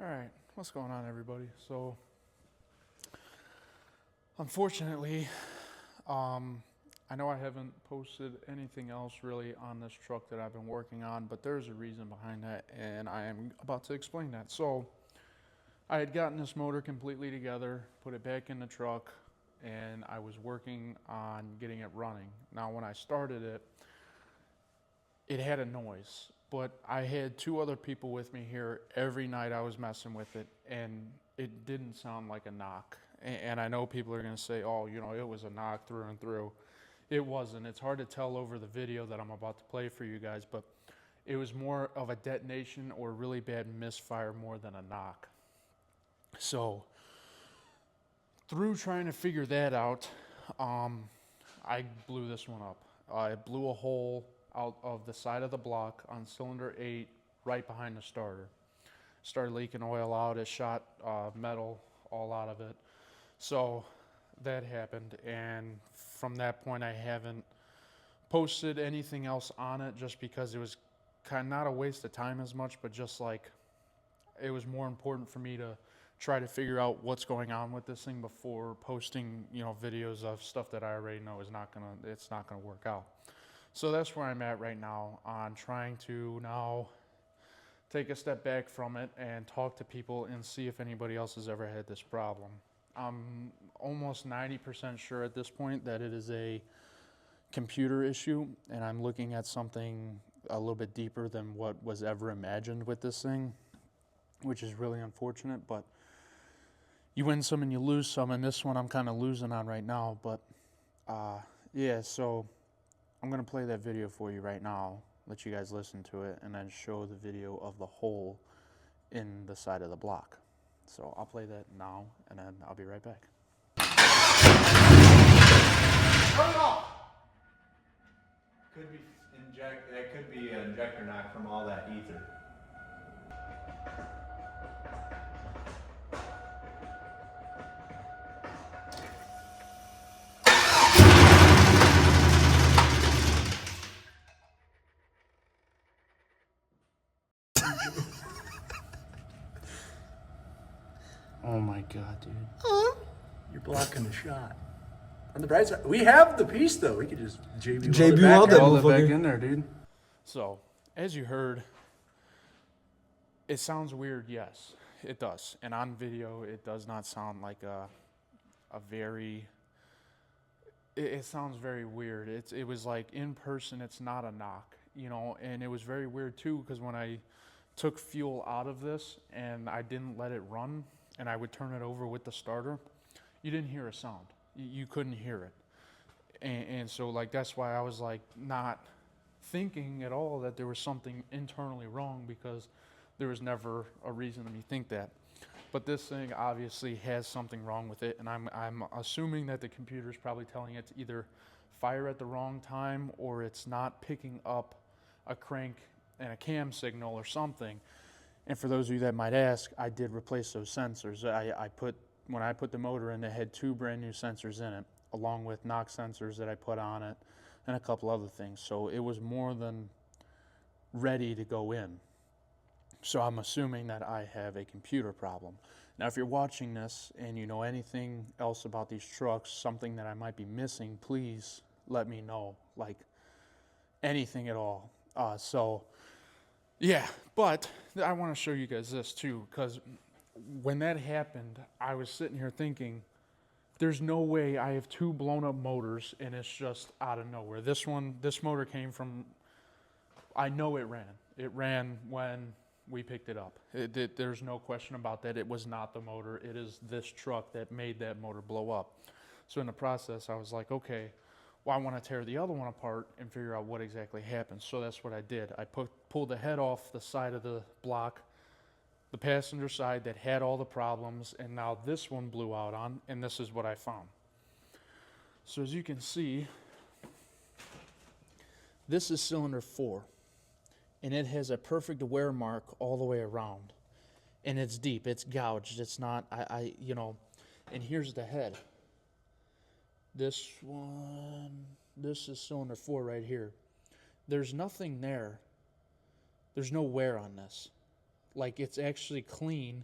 All right, what's going on, everybody? So, unfortunately, I know I haven't posted anything else really on this truck that I've been working on, but there's a reason behind that, and I am about to explain that. So, I had gotten this motor completely together, put it back in the truck, and I was working on getting it running. Now, when I started it, it had a noise, but I had two other people with me here every night I was messing with it, and it didn't sound like a knock. And I know people are going to say, oh, it was a knock through and through. It wasn't. It's hard to tell over the video that I'm about to play for you guys, but it was more of a detonation or really bad misfire more than a knock. So, through trying to figure that out, I blew this one up. I blew a hole out of the side of the block on cylinder 8 right behind the starter. Started leaking oil out. It shot metal all out of it. So that happened, and from that point I haven't posted anything else on it, just because it was kind of not a waste of time as much, but just like it was more important for me to try to figure out what's going on with this thing before posting videos of stuff that I already know it's not gonna work out. So that's where I'm at right now, on trying to now take a step back from it and talk to people and see if anybody else has ever had this problem. I'm almost 90% sure at this point that it is a computer issue, and I'm looking at something a little bit deeper than what was ever imagined with this thing, which is really unfortunate, but you win some and you lose some, and this one I'm kind of losing on right now. But yeah, so I'm going to play that video for you right now, let you guys listen to it, and then show the video of the hole in the side of the block. So I'll play that now, and then I'll be right back. Turn it off! That could be an injector knock from all that ether. Oh my God, dude. You're blocking the shot. On the bright side, we have the piece though. We could just JB weld that Weld it back motherfucker. in there, dude. So, as you heard, it sounds weird. Yes, it does. And on video, it does not sound like a very. It sounds very weird. It was like in person, it's not a knock, and it was very weird too, because when I took fuel out of this and I didn't let it run, and I would turn it over with the starter, you didn't hear a sound. You couldn't hear it. And so like that's why I was like not thinking at all that there was something internally wrong, because there was never a reason to me think that. But this thing obviously has something wrong with it, and I'm assuming that the computer's probably telling it to either fire at the wrong time, or it's not picking up a crank and a cam signal or something. And for those of you that might ask, I did replace those sensors. When I put the motor in, it had 2 brand new sensors in it, along with knock sensors that I put on it and a couple other things. So it was more than ready to go in. So I'm assuming that I have a computer problem. Now, if you're watching this and you know anything else about these trucks, something that I might be missing, please let me know, like anything at all. Yeah, but I want to show you guys this too, because when that happened, I was sitting here thinking, there's no way I have 2 blown up motors and it's just out of nowhere. This motor came from, I know it ran. It ran when we picked it up. There's no question about that. It was not the motor. It is this truck that made that motor blow up. So in the process, I was like, okay, well, I want to tear the other one apart and figure out what exactly happened. So that's what I did. I pulled the head off the side of the block, the passenger side that had all the problems, and now this one blew out on, and this is what I found. So as you can see, this is cylinder 4, and it has a perfect wear mark all the way around, and it's deep, it's gouged, it's not, and here's the head. This is cylinder 4 right here. There's nothing there. There's no wear on this. Like it's actually clean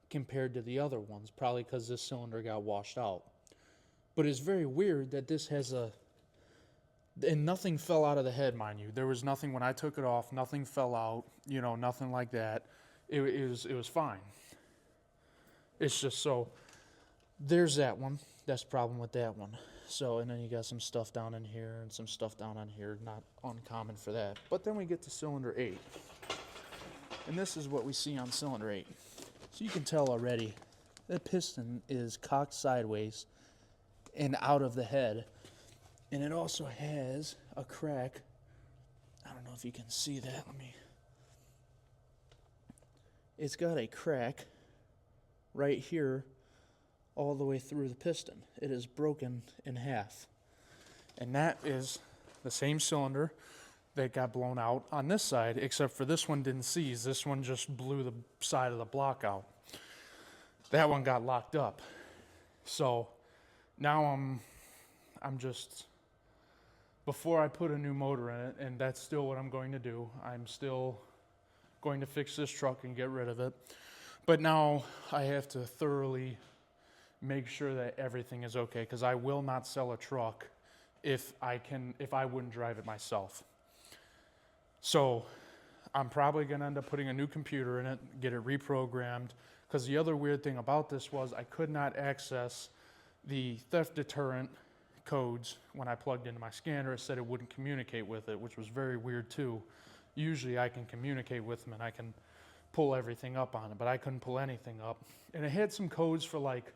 compared to the other ones, probably because this cylinder got washed out. But it's very weird that this has a, and nothing fell out of the head, mind you. There was nothing when I took it off, nothing fell out, you know, nothing like that. It was fine. It's just so, there's that one. That's the problem with that one. So, and then you got some stuff down in here and some stuff down on here, not uncommon for that. But then we get to cylinder 8. And this is what we see on cylinder 8. So you can tell already, that piston is cocked sideways and out of the head. And it also has a crack. I don't know if you can see that. It's got a crack right here all the way through the piston. It is broken in half. And that is the same cylinder that got blown out on this side, except for this one didn't seize. This one just blew the side of the block out. That one got locked up. So now I'm just, before I put a new motor in it, and that's still what I'm going to do, I'm still going to fix this truck and get rid of it. But now I have to thoroughly make sure that everything is okay, because I will not sell a truck if I wouldn't drive it myself. So I'm probably going to end up putting a new computer in it, get it reprogrammed, because the other weird thing about this was I could not access the theft deterrent codes when I plugged into my scanner. It said it wouldn't communicate with it, which was very weird too. Usually I can communicate with them and I can pull everything up on it, but I couldn't pull anything up. And it had some codes for like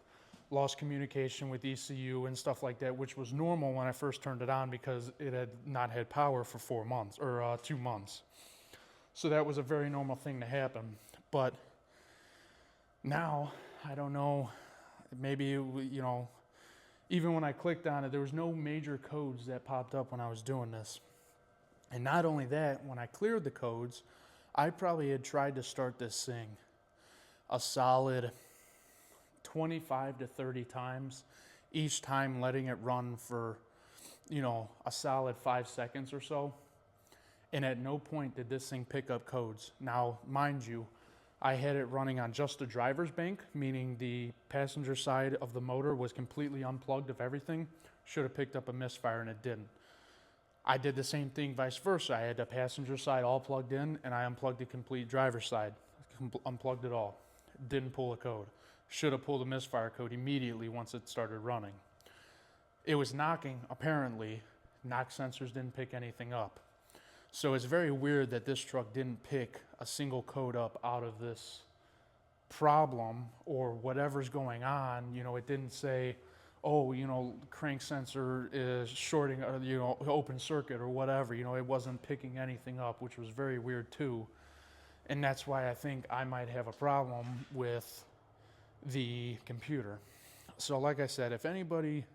lost communication with ECU and stuff like that, which was normal when I first turned it on because it had not had power for 4 months or 2 months. So that was a very normal thing to happen. But now, I don't know, maybe, you know, even when I clicked on it, there was no major codes that popped up when I was doing this. And not only that, when I cleared the codes, I probably had tried to start this thing a solid 25 to 30 times, each time letting it run for, you know, a solid 5 seconds or so. And at no point did this thing pick up codes. Now, mind you, I had it running on just the driver's bank, meaning the passenger side of the motor was completely unplugged of everything. Should have picked up a misfire and it didn't. I did the same thing vice versa. I had the passenger side all plugged in and I unplugged the complete driver's side. Unplugged it all. Didn't pull a code. Should have pulled a misfire code immediately once it started running. It was knocking, apparently. Knock sensors didn't pick anything up. So it's very weird that this truck didn't pick a single code up out of this problem or whatever's going on. You know, it didn't say, oh, you know, crank sensor is shorting, you know, open circuit or whatever. You know, it wasn't picking anything up, which was very weird too. And that's why I think I might have a problem with the computer. So like I said, if anybody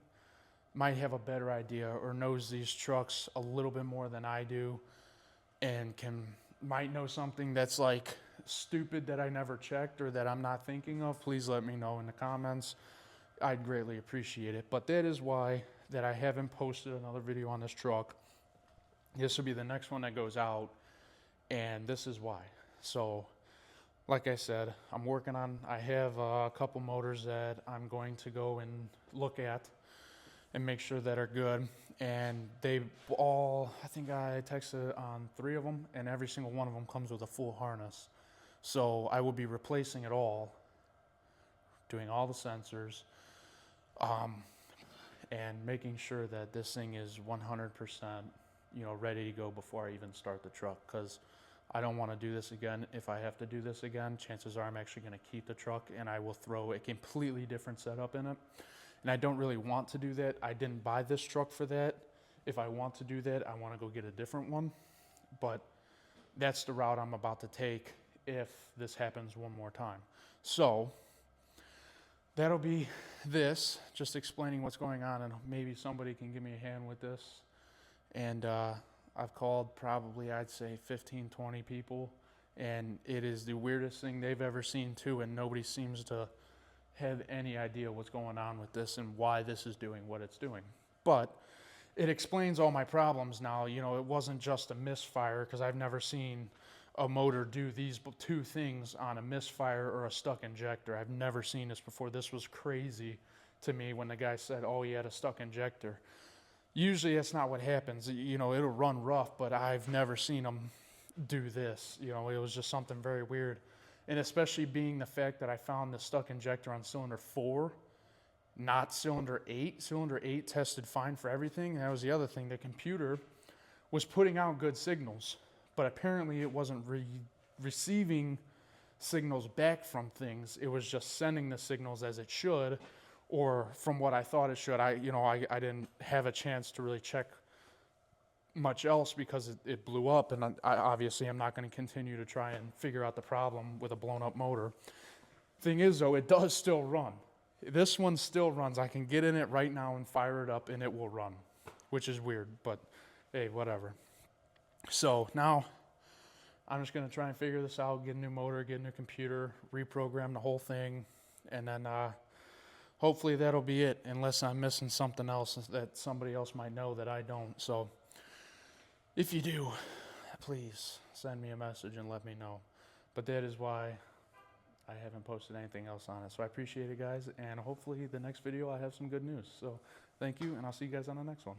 might have a better idea or knows these trucks a little bit more than I do and might know something that's like stupid that I never checked or that I'm not thinking of, please let me know in the comments. I'd greatly appreciate it. But that is why that I haven't posted another video on this truck. This will be the next one that goes out, and this is why. So like I said, I have a couple motors that I'm going to go and look at and make sure that are good. And they all, I think I texted on 3 of them, and every single one of them comes with a full harness. So I will be replacing it all, doing all the sensors, and making sure that this thing is 100%, you know, ready to go before I even start the truck. Because I don't want to do this again. If I have to do this again, chances are I'm actually going to keep the truck and I will throw a completely different setup in it. And I don't really want to do that. I didn't buy this truck for that. If I want to do that, I want to go get a different one. But that's the route I'm about to take if this happens one more time. So that'll be this, just explaining what's going on, and maybe somebody can give me a hand with this. And I've called probably, I'd say 15, 20 people, and it is the weirdest thing they've ever seen too, and nobody seems to have any idea what's going on with this and why this is doing what it's doing. But it explains all my problems now. You know, it wasn't just a misfire, because I've never seen a motor do these two things on a misfire or a stuck injector. I've never seen this before. This was crazy to me when the guy said, oh, he had a stuck injector. Usually that's not what happens. You know, it'll run rough, but I've never seen them do this. You know, it was just something very weird. And especially being the fact that I found the stuck injector on cylinder 4, not cylinder 8. Cylinder 8 tested fine for everything. And that was the other thing. The computer was putting out good signals, but apparently it wasn't receiving signals back from things. It was just sending the signals as it should, or from what I thought it should. I didn't have a chance to really check much else because it blew up, and obviously I'm not going to continue to try and figure out the problem with a blown up motor. Thing is though, it does still run. This one still runs. I can get in it right now and fire it up and it will run, which is weird, but hey, whatever. So now I'm just going to try and figure this out, get a new motor, get a new computer, reprogram the whole thing, and then hopefully that'll be it, unless I'm missing something else that somebody else might know that I don't. So if you do, please send me a message and let me know. But that is why I haven't posted anything else on it. So I appreciate it, guys, and hopefully the next video I have some good news. So thank you, and I'll see you guys on the next one.